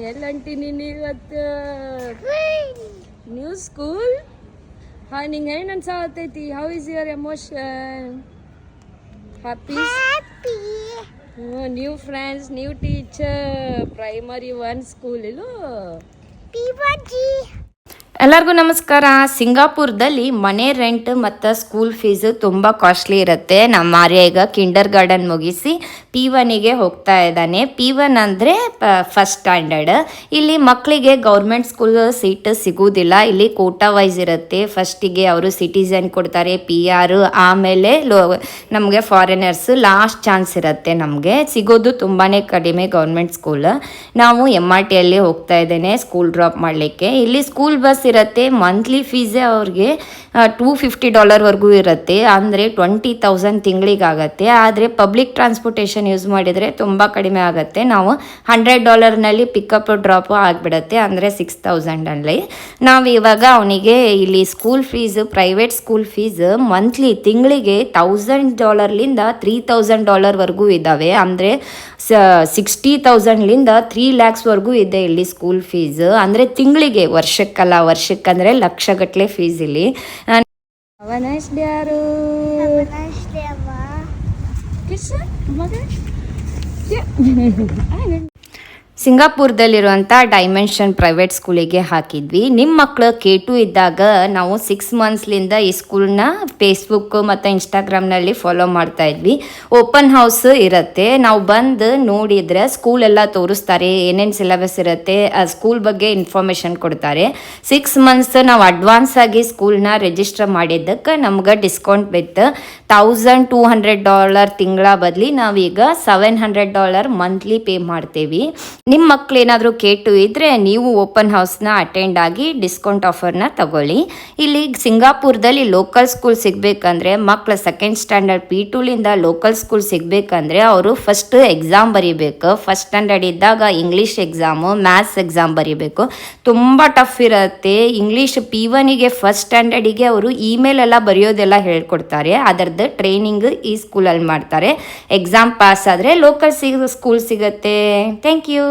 ಎಲ್ಲಂಟಿ ನೀನು ಇವತ್ತು new school ನಿಂಗೆ ಏನು ಅನ್ಸಾತೈತಿ? How is your emotion? Happy? New friends, new teacher, primary 1 school ಇಲ್ಲೋ. ಎಲ್ಲರಿಗೂ ನಮಸ್ಕಾರ. ಸಿಂಗಾಪುರದಲ್ಲಿ ಮನೆ ರೆಂಟ್ ಮತ್ತು ಸ್ಕೂಲ್ ಫೀಸು ತುಂಬ ಕಾಸ್ಟ್ಲಿ ಇರುತ್ತೆ. ನಮ್ಮ ಆರ್ಯ ಈಗ ಕಿಂಡರ್ ಗಾರ್ಡನ್ ಮುಗಿಸಿ P1ಗೆ ಹೋಗ್ತಾ ಇದ್ದಾನೆ. P1 ಅಂದರೆ ಫಸ್ಟ್ ಸ್ಟ್ಯಾಂಡರ್ಡ್. ಇಲ್ಲಿ ಮಕ್ಕಳಿಗೆ ಗೌರ್ಮೆಂಟ್ ಸ್ಕೂಲ್ ಸೀಟ್ ಸಿಗೋದಿಲ್ಲ. ಇಲ್ಲಿ ಕೋಟಾ ವೈಸ್ ಇರುತ್ತೆ. ಫಸ್ಟಿಗೆ ಅವರು ಸಿಟಿಸನ್ ಕೊಡ್ತಾರೆ, PR, ಆಮೇಲೆ ನಮಗೆ ಫಾರಿನರ್ಸ್ ಲಾಸ್ಟ್ ಚಾನ್ಸ್ ಇರುತ್ತೆ. ನಮಗೆ ಸಿಗೋದು ತುಂಬಾ ಕಡಿಮೆ ಗೌರ್ಮೆಂಟ್ ಸ್ಕೂಲ್. ನಾವು MRTಯಲ್ಲಿ ಹೋಗ್ತಾ ಇದ್ದೇನೆ ಸ್ಕೂಲ್ ಡ್ರಾಪ್ ಮಾಡಲಿಕ್ಕೆ. ಇಲ್ಲಿ ಸ್ಕೂಲ್ ಬಸ್ ಇರುತ್ತೆ. ಮಂತ್ಲಿ ಫೀಸೇ ಅವ್ರಿಗೆ $250 ಇರುತ್ತೆ. ಅಂದರೆ 20,000 ತಿಂಗಳಿಗಾಗತ್ತೆ. ಆದರೆ ಪಬ್ಲಿಕ್ ಟ್ರಾನ್ಸ್ಪೋರ್ಟೇಷನ್ ಯೂಸ್ ಮಾಡಿದರೆ ತುಂಬ ಕಡಿಮೆ ಆಗುತ್ತೆ. ನಾವು $100 ಪಿಕಪ್ ಡ್ರಾಪು ಆಗಿಬಿಡುತ್ತೆ. ಅಂದರೆ 6,000 ನಾವು ಇವಾಗ ಅವನಿಗೆ ಇಲ್ಲಿ school fees, private school fees monthly ತಿಂಗಳಿಗೆ $1,000 $3,000 ಇದ್ದಾವೆ. ಅಂದರೆ 60,000 3 lakhs ಇದೆ ಇಲ್ಲಿ ಸ್ಕೂಲ್ ಫೀಸ್. ಅಂದರೆ ತಿಂಗಳಿಗೆ, ವರ್ಷಕ್ಕಲ್ಲ. ವರ್ಷಕ್ಕಂದರೆ ಲಕ್ಷಗಟ್ಟಲೆ ಫೀಸ್ ಇಲ್ಲಿ. ಯಾರು ಸಿಂಗಾಪುರದಲ್ಲಿರುವಂಥ ಡೈಮೆನ್ಷನ್ ಪ್ರೈವೇಟ್ ಸ್ಕೂಲಿಗೆ ಹಾಕಿದ್ವಿ. ನಿಮ್ಮ ಮಕ್ಕಳು K2 ಇದ್ದಾಗ ನಾವು 6 ಮಂತ್ಸ್ಲಿಂದ ಈ ಸ್ಕೂಲ್ನ ಫೇಸ್ಬುಕ್ ಮತ್ತು ಇನ್ಸ್ಟಾಗ್ರಾಮ್ನಲ್ಲಿ ಫಾಲೋ ಮಾಡ್ತಾ ಇದ್ವಿ. ಓಪನ್ ಹೌಸ್ ಇರುತ್ತೆ. ನಾವು ಬಂದು ನೋಡಿದರೆ ಸ್ಕೂಲೆಲ್ಲ ತೋರಿಸ್ತಾರೆ, ಏನೇನು ಸಿಲೆಬಸ್ ಇರುತ್ತೆ, ಆ ಸ್ಕೂಲ್ ಬಗ್ಗೆ ಇನ್ಫಾರ್ಮೇಷನ್ ಕೊಡ್ತಾರೆ. 6 ಮಂತ್ಸ್ ನಾವು ಅಡ್ವಾನ್ಸ್ ಆಗಿ ಸ್ಕೂಲ್ನ ರಿಜಿಸ್ಟರ್ ಮಾಡಿದ್ದಕ್ಕೆ ನಮ್ಗೆ ಡಿಸ್ಕೌಂಟ್ ಬಿತ್ತು. $1,200 ತಿಂಗಳ ಬದಲಿ ನಾವೀಗ $700 ಮಂತ್ಲಿ ಪೇ ಮಾಡ್ತೇವೆ. ನಿಮ್ಮ ಮಕ್ಳು ಏನಾದರೂ K2 ಇದ್ದರೆ ನೀವು ಓಪನ್ ಹೌಸ್ನ ಅಟೆಂಡ್ ಆಗಿ ಡಿಸ್ಕೌಂಟ್ ಆಫರ್ನ ತಗೊಳ್ಳಿ. ಇಲ್ಲಿ ಸಿಂಗಾಪುರದಲ್ಲಿ ಲೋಕಲ್ ಸ್ಕೂಲ್ ಸಿಗಬೇಕಂದ್ರೆ ಮಕ್ಕಳು 2nd ಸ್ಟ್ಯಾಂಡರ್ಡ್ P2ಲಿಂದ ಲೋಕಲ್ ಸ್ಕೂಲ್ ಸಿಗಬೇಕಂದ್ರೆ ಅವರು ಫಸ್ಟ್ ಎಕ್ಸಾಮ್ ಬರೀಬೇಕು. ಫಸ್ಟ್ ಸ್ಟ್ಯಾಂಡರ್ಡ್ ಇದ್ದಾಗ ಇಂಗ್ಲೀಷ್ ಎಕ್ಸಾಮು, ಮ್ಯಾಥ್ಸ್ ಎಕ್ಸಾಮ್ ಬರೀಬೇಕು. ತುಂಬ ಟಫ್ ಇರುತ್ತೆ. ಇಂಗ್ಲೀಷ್ P1ಗೆ ಫಸ್ಟ್ ಸ್ಟ್ಯಾಂಡರ್ಡಿಗೆ ಅವರು ಇಮೇಲ್ ಎಲ್ಲ ಬರೆಯೋದೆಲ್ಲ ಹೇಳ್ಕೊಡ್ತಾರೆ. ಅದರದ್ದು ಟ್ರೈನಿಂಗ್ ಈ ಸ್ಕೂಲಲ್ಲಿ ಮಾಡ್ತಾರೆ. ಎಕ್ಸಾಮ್ ಪಾಸ್ ಆದರೆ ಲೋಕಲ್ ಸ್ಕೂಲ್ ಸಿಗುತ್ತೆ. Thank you.